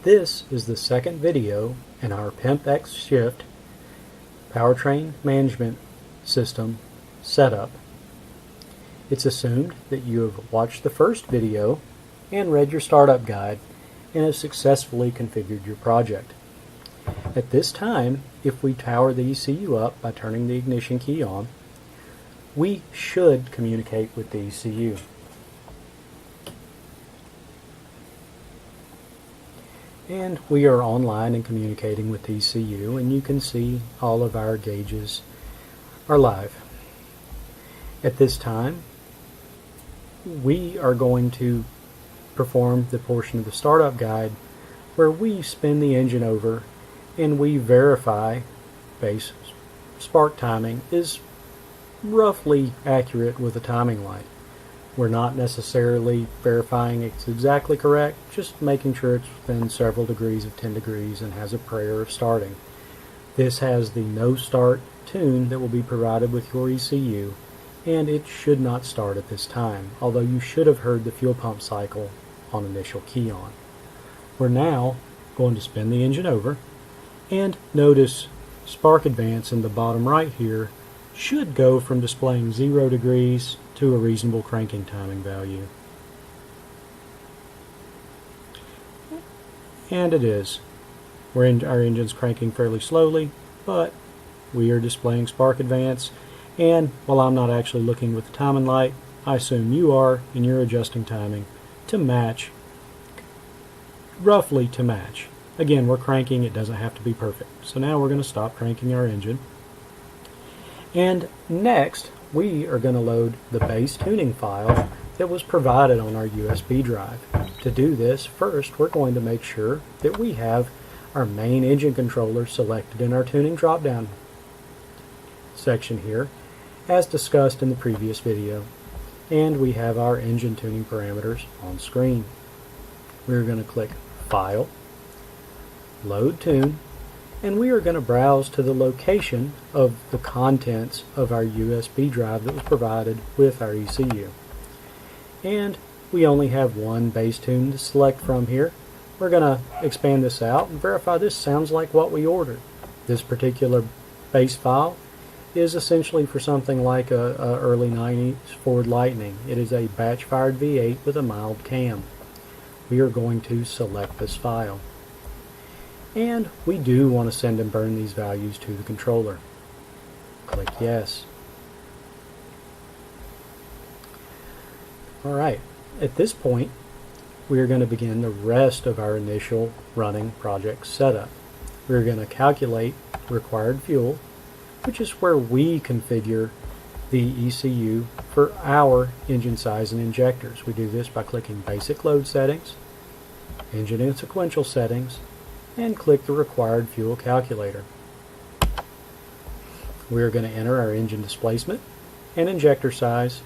This is the second video in our PiMPxshift Powertrain Management System setup. It's assumed that you have watched the first video and read your startup guide and have successfully configured your project. At this time, if we power the ECU up by turning the ignition key on, we should communicate with the ECU. And we are online and communicating with the ECU, and you can see all of our gauges are live. At this time, we are going to perform the portion of the startup guide where we spin the engine over and we verify base spark timing is roughly accurate with a timing light. We're not necessarily verifying it's exactly correct, just making sure it's within several degrees of 10 degrees and has a prayer of starting. This has the no start tune that will be provided with your ECU, and it should not start at this time, although you should have heard the fuel pump cycle on initial key on. We're now going to spin the engine over, and notice spark advance in the bottom right here should go from displaying 0 degrees to a reasonable cranking timing value. And it is. Our engine's cranking fairly slowly, but we are displaying spark advance, and while I'm not actually looking with the timing light, I assume you are, and you're adjusting timing to match, roughly to match. Again, we're cranking, it doesn't have to be perfect. So now we're going to stop cranking our engine. And next, we are going to load the base tuning file that was provided on our USB drive. To do this, first we're going to make sure that we have our main engine controller selected in our tuning drop-down section here, as discussed in the previous video. And we have our engine tuning parameters on screen. We're going to click File, Load Tune, and we are going to browse to the location of the contents of our USB drive that was provided with our ECU. And we only have one base tune to select from here. We're going to expand this out and verify this sounds like what we ordered. This particular base file is essentially for something like a early 90s Ford Lightning. It is a batch fired V8 with a mild cam. We are going to select this file. And we do want to send and burn these values to the controller. Click Yes. Alright, at this point we are going to begin the rest of our initial running project setup. We're going to calculate required fuel, which is where we configure the ECU for our engine size and injectors. We do this by clicking Basic Load Settings, Engine and Sequential Settings, and click the required fuel calculator. We are going to enter our engine displacement and injector size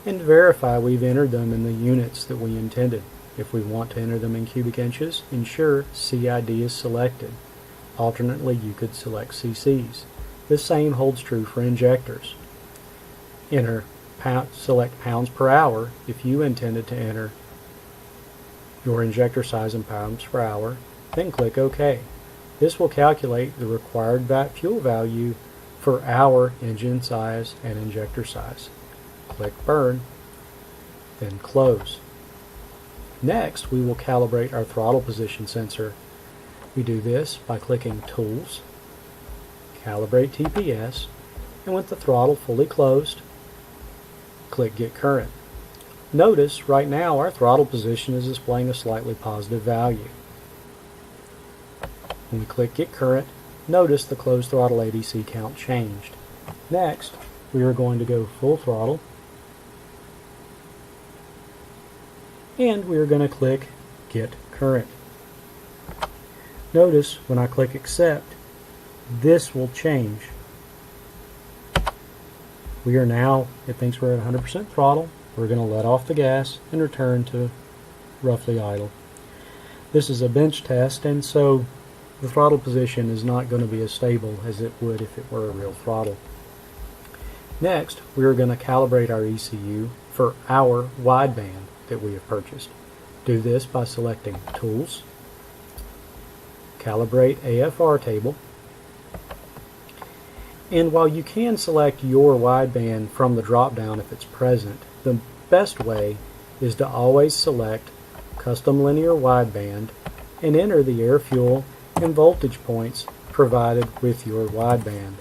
and verify we've entered them in the units that we intended. If we want to enter them in cubic inches, ensure CID is selected. Alternately, you could select CCs. The same holds true for injectors. Select pounds per hour if you intended to enter your injector size in pounds per hour, then click OK. This will calculate the required fuel value for our engine size and injector size. Click Burn, then Close. Next, we will calibrate our throttle position sensor. We do this by clicking Tools, Calibrate TPS, and with the throttle fully closed, click Get Current. Notice right now our throttle position is displaying a slightly positive value. When we click Get Current, notice the closed throttle ADC count changed. Next, we are going to go full throttle, and we are going to click Get Current. Notice when I click Accept, this will change. We are now, it thinks we're at 100% throttle. We're going to let off the gas and return to roughly idle. This is a bench test, and so the throttle position is not going to be as stable as it would if it were a real throttle. Next, we are going to calibrate our ECU for our wideband that we have purchased. Do this by selecting Tools, calibrate AFR table. And while you can select your wideband from the drop-down if it's present, the best way is to always select custom linear wideband and enter the air, fuel, and voltage points provided with your wideband.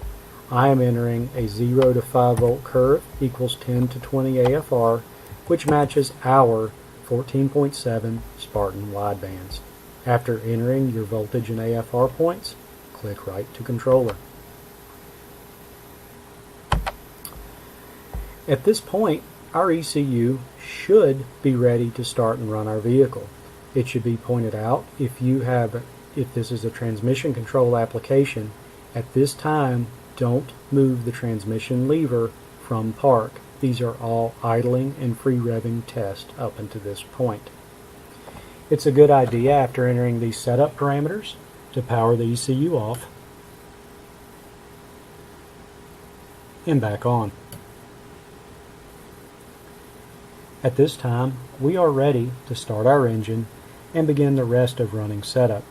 I am entering a 0 to 5 volt curve equals 10 to 20 AFR, which matches our 14.7 Spartan widebands. After entering your voltage and AFR points, click Write to Controller. At this point, our ECU should be ready to start and run our vehicle. It should be pointed out if this is a transmission control application, at this time don't move the transmission lever from park. These are all idling and free revving tests up until this point. It's a good idea after entering these setup parameters to power the ECU off and back on. At this time, we are ready to start our engine and begin the rest of running setup.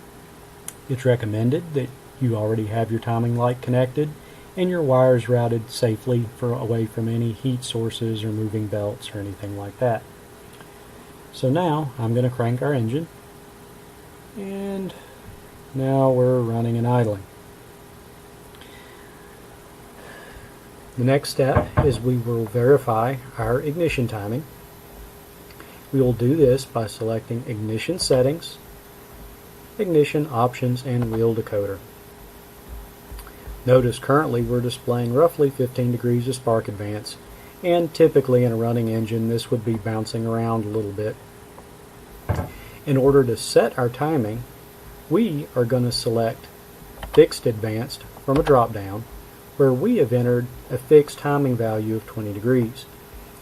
It's recommended that you already have your timing light connected and your wires routed safely away from any heat sources or moving belts or anything like that. So now I'm going to crank our engine, and now we're running and idling. The next step is we will verify our ignition timing. We will do this by selecting Ignition Settings, Ignition Options, and Wheel Decoder. Notice currently we're displaying roughly 15 degrees of spark advance, and typically in a running engine this would be bouncing around a little bit. In order to set our timing, we are going to select Fixed Advanced from a drop-down, where we have entered a fixed timing value of 20 degrees.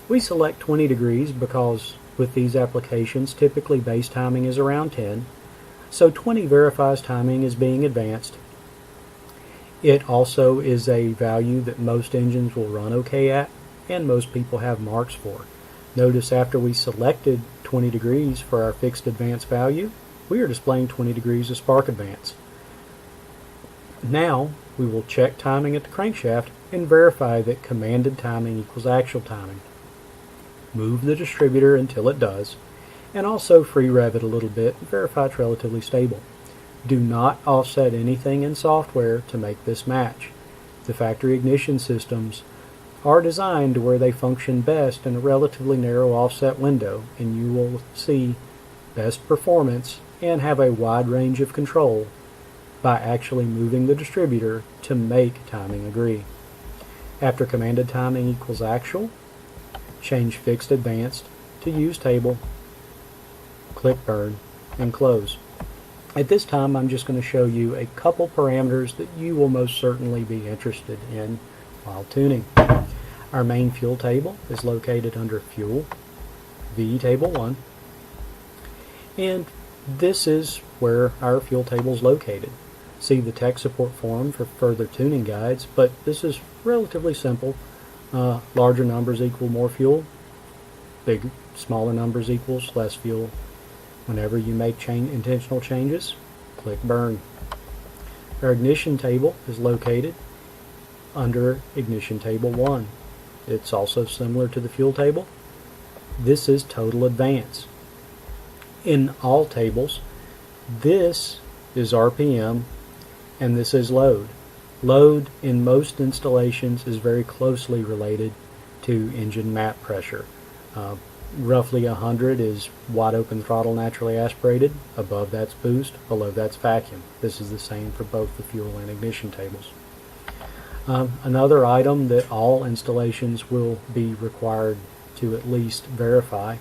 We select 20 degrees because with these applications typically base timing is around 10, so 20 verifies timing is being advanced. It also is a value that most engines will run okay at, and most people have marks for. Notice after we selected 20 degrees for our fixed advance value, we are displaying 20 degrees of spark advance. Now we will check timing at the crankshaft and verify that commanded timing equals actual timing. Move the distributor until it does, and also free rev it a little bit and verify it's relatively stable. Do not offset anything in software to make this match. The factory ignition systems are designed to where they function best in a relatively narrow offset window, and you will see best performance and have a wide range of control by actually moving the distributor to make timing agree. After commanded timing equals actual, change fixed advanced to use table, click burn, and close. At this time I'm just going to show you a couple parameters that you will most certainly be interested in while tuning. Our main fuel table is located under Fuel, VE Table 1, and this is where our fuel table is located. See the tech support forum for further tuning guides, but this is relatively simple. Larger numbers equal more fuel, smaller numbers equals less fuel. Whenever you make intentional changes, click burn. Our ignition table is located under Ignition Table 1. It's also similar to the fuel table. This is total advance. In all tables, this is RPM and this is load. Load in most installations is very closely related to engine map pressure. Roughly 100 is wide open throttle naturally aspirated, above that's boost, below that's vacuum. This is the same for both the fuel and ignition tables. Another item that all installations will be required to at least verify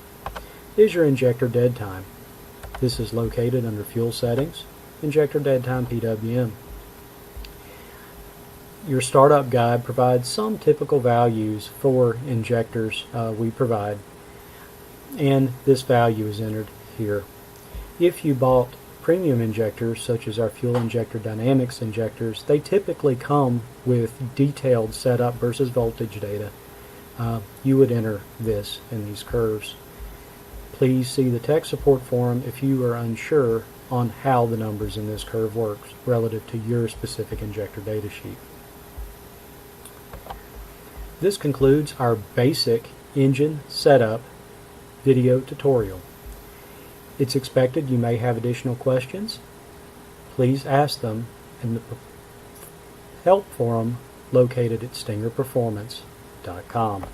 is your injector dead time. This is located under Fuel Settings, Injector Dead Time PWM. Your startup guide provides some typical values for injectors we provide, and this value is entered here. If you bought premium injectors such as our fuel injector dynamics injectors, they typically come with detailed setup versus voltage data. You would enter this in these curves. Please see the tech support forum if you are unsure on how the numbers in this curve works relative to your specific injector data sheet. This concludes our basic engine setup video tutorial. It's expected you may have additional questions. Please ask them in the help forum located at stingerperformance.com.